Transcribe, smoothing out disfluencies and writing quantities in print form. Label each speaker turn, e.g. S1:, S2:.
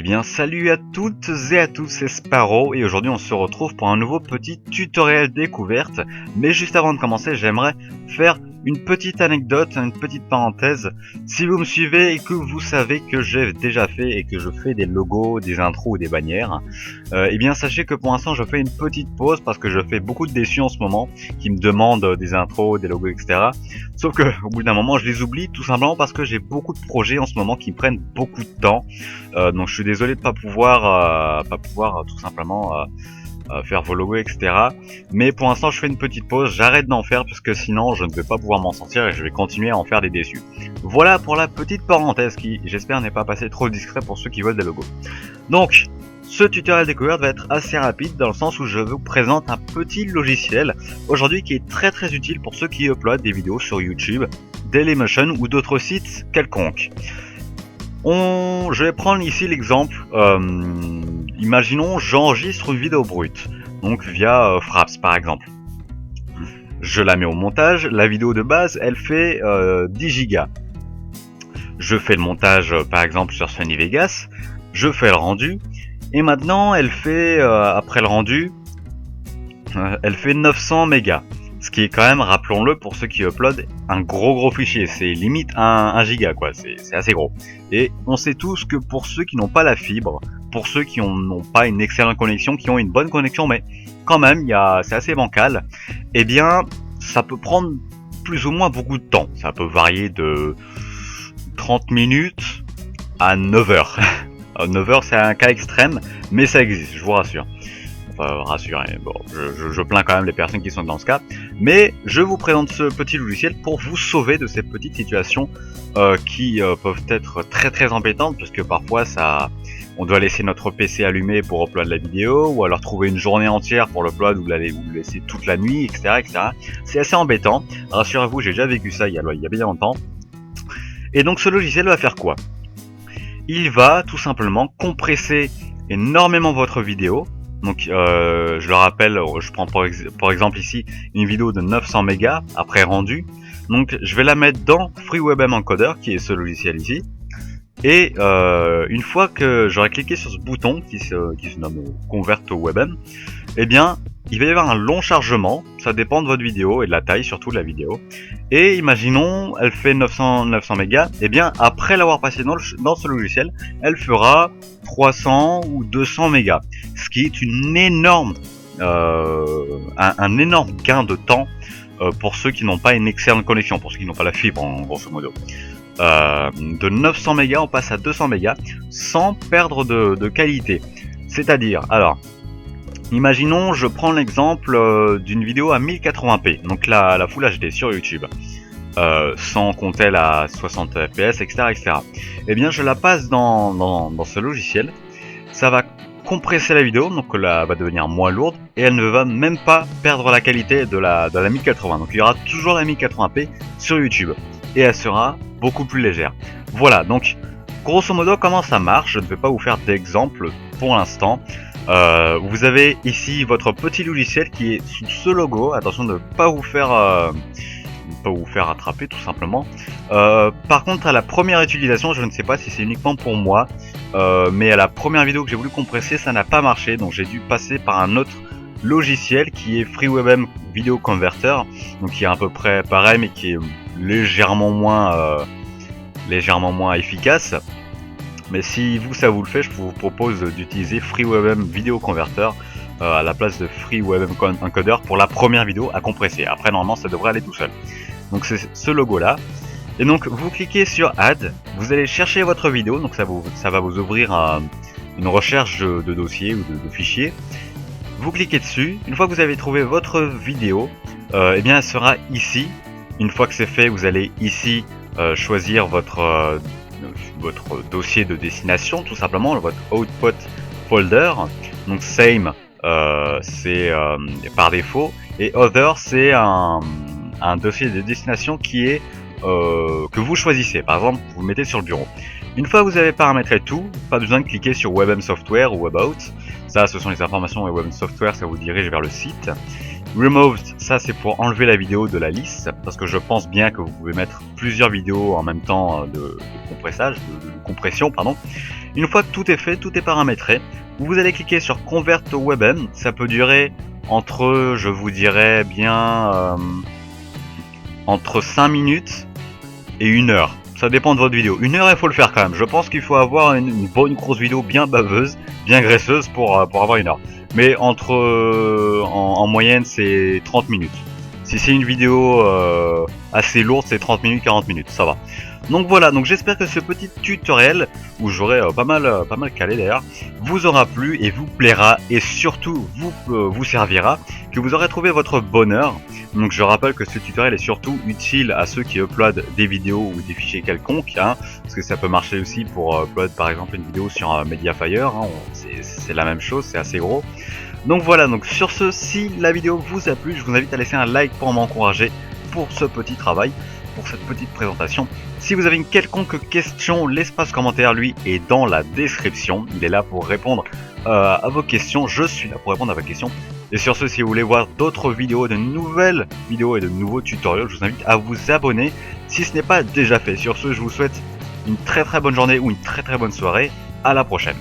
S1: Eh bien salut à toutes et à tous, c'est Sparrow et aujourd'hui on se retrouve pour un nouveau petit tutoriel découverte. Mais juste avant de commencer, j'aimerais faire une petite anecdote, une petite parenthèse. Si vous me suivez et que vous savez que j'ai déjà fait et que je fais des logos, des intros ou des bannières, eh bien sachez que pour l'instant je fais une petite pause parce que je fais beaucoup de déçus en ce moment qui me demandent des intros, des logos, etc. Sauf que au bout d'un moment je les oublie tout simplement parce que j'ai beaucoup de projets en ce moment qui me prennent beaucoup de temps. Donc je suis désolé de pas pouvoir tout simplement faire vos logos, etc. Mais pour l'instant je fais une petite pause, j'arrête d'en faire puisque sinon je ne vais pas pouvoir m'en sortir et je vais continuer à en faire des déçus. Voilà pour la petite parenthèse qui, j'espère, n'est pas passée trop discret pour ceux qui veulent des logos. Donc, ce tutoriel découverte va être assez rapide dans le sens où je vous présente un petit logiciel aujourd'hui qui est très utile pour ceux qui uploadent des vidéos sur YouTube, Dailymotion ou d'autres sites quelconques. Je vais prendre ici l'exemple, imaginons j'enregistre une vidéo brute, donc via Fraps par exemple. Je la mets au montage, la vidéo de base elle fait 10 Go. Je fais le montage par exemple sur Sony Vegas, je fais le rendu, et maintenant elle fait, après le rendu, elle fait 900 mégas. Ce qui est quand même, rappelons-le, pour ceux qui uploadent, un gros fichier. C'est limite 1 giga quoi, c'est assez gros. Et on sait tous que pour ceux qui n'ont pas la fibre, pour ceux qui n'ont pas une excellente connexion, qui ont une bonne connexion, mais quand même, c'est assez bancal, eh bien, ça peut prendre plus ou moins beaucoup de temps. Ça peut varier de 30 minutes à 9 heures. 9 heures, c'est un cas extrême, mais ça existe, je vous rassure. Rassurez, bon, je plains quand même les personnes qui sont dans ce cas, mais je vous présente ce petit logiciel pour vous sauver de ces petites situations qui peuvent être très embêtantes, parce que parfois on doit laisser notre PC allumé pour upload la vidéo, ou alors trouver une journée entière pour l'upload, ou le laisser toute la nuit, etc. C'est assez embêtant, rassurez-vous, j'ai déjà vécu ça il y a bien longtemps. Et donc ce logiciel va faire quoi? Il va tout simplement compresser énormément votre vidéo. Donc je le rappelle, je prends par exemple ici une vidéo de 900 mégas après rendu. Donc je vais la mettre dans FreeWebM Encoder, qui est ce logiciel ici. Et une fois que j'aurai cliqué sur ce bouton qui se nomme Convert to WebM, eh bien il va y avoir un long chargement, ça dépend de votre vidéo et de la taille surtout de la vidéo. Et imaginons, elle fait 900 mégas, et bien après l'avoir passé dans ce logiciel, elle fera 300 ou 200 mégas. Ce qui est une énorme, un énorme gain de temps pour ceux qui n'ont pas une excellente connexion, pour ceux qui n'ont pas la fibre en grosso modo. De 900 mégas on passe à 200 mégas sans perdre de qualité. C'est-à-dire, alors, imaginons, je prends l'exemple d'une vidéo à 1080p, donc la Full HD sur YouTube, sans compter la 60 fps, etc. Et bien je la passe dans ce logiciel, ça va compresser la vidéo, donc elle va devenir moins lourde, et elle ne va même pas perdre la qualité de la 1080, donc il y aura toujours la 1080p sur YouTube, et elle sera beaucoup plus légère. Voilà, donc grosso modo comment ça marche, je ne vais pas vous faire d'exemple pour l'instant. Vous avez ici votre petit logiciel qui est sous ce logo, attention de ne pas vous faire attraper tout simplement. Par contre à la première utilisation, je ne sais pas si c'est uniquement pour moi, mais à la première vidéo que j'ai voulu compresser ça n'a pas marché, donc j'ai dû passer par un autre logiciel qui est FreeWebM Video Converter, donc qui est à peu près pareil mais qui est légèrement moins efficace. Mais si ça vous le fait, je vous propose d'utiliser FreeWebM Video Converter à la place de FreeWebM Encoder pour la première vidéo à compresser. Après normalement ça devrait aller tout seul. Donc c'est ce logo là. Et donc vous cliquez sur Add, vous allez chercher votre vidéo, donc ça va vous ouvrir une recherche de dossier ou de fichier. Vous cliquez dessus, une fois que vous avez trouvé votre vidéo, eh bien elle sera ici. Une fois que c'est fait, vous allez ici choisir votre dossier de destination, tout simplement, votre output folder. Donc same c'est par défaut, et other c'est un dossier de destination qui est que vous choisissez. Par exemple, vous le mettez sur le bureau. Une fois que vous avez paramétré tout, pas besoin de cliquer sur WebM Software ou About. Ça, ce sont les informations et WebM Software, ça vous dirige vers le site. Removed, ça c'est pour enlever la vidéo de la liste, parce que je pense bien que vous pouvez mettre plusieurs vidéos en même temps de compressage, de compression, pardon. Une fois que tout est fait, tout est paramétré, vous allez cliquer sur Convert to WebM, ça peut durer entre, je vous dirais bien, entre 5 minutes et 1 heure. Ça dépend de votre vidéo. 1 heure, il faut le faire quand même. Je pense qu'il faut avoir une bonne grosse vidéo bien baveuse, bien graisseuse pour avoir 1 heure. Mais entre en moyenne, c'est 30 minutes. Si c'est une vidéo assez lourde, c'est 30 minutes, 40 minutes, ça va. Donc voilà, donc j'espère que ce petit tutoriel, où j'aurai pas mal calé d'ailleurs, vous aura plu et vous plaira et surtout vous servira, que vous aurez trouvé votre bonheur. Donc je rappelle que ce tutoriel est surtout utile à ceux qui uploadent des vidéos ou des fichiers quelconques, hein, parce que ça peut marcher aussi pour upload par exemple une vidéo sur Mediafire, hein, c'est la même chose, c'est assez gros. Donc voilà, donc sur ce, si la vidéo vous a plu, je vous invite à laisser un like pour m'encourager pour ce petit travail, pour cette petite présentation. Si vous avez une quelconque question, l'espace commentaire lui est dans la description, il est là pour répondre à vos questions, je suis là pour répondre à vos questions. Et sur ce, si vous voulez voir d'autres vidéos, de nouvelles vidéos et de nouveaux tutoriels, je vous invite à vous abonner si ce n'est pas déjà fait. Sur ce, je vous souhaite une très bonne journée ou une très bonne soirée, à la prochaine.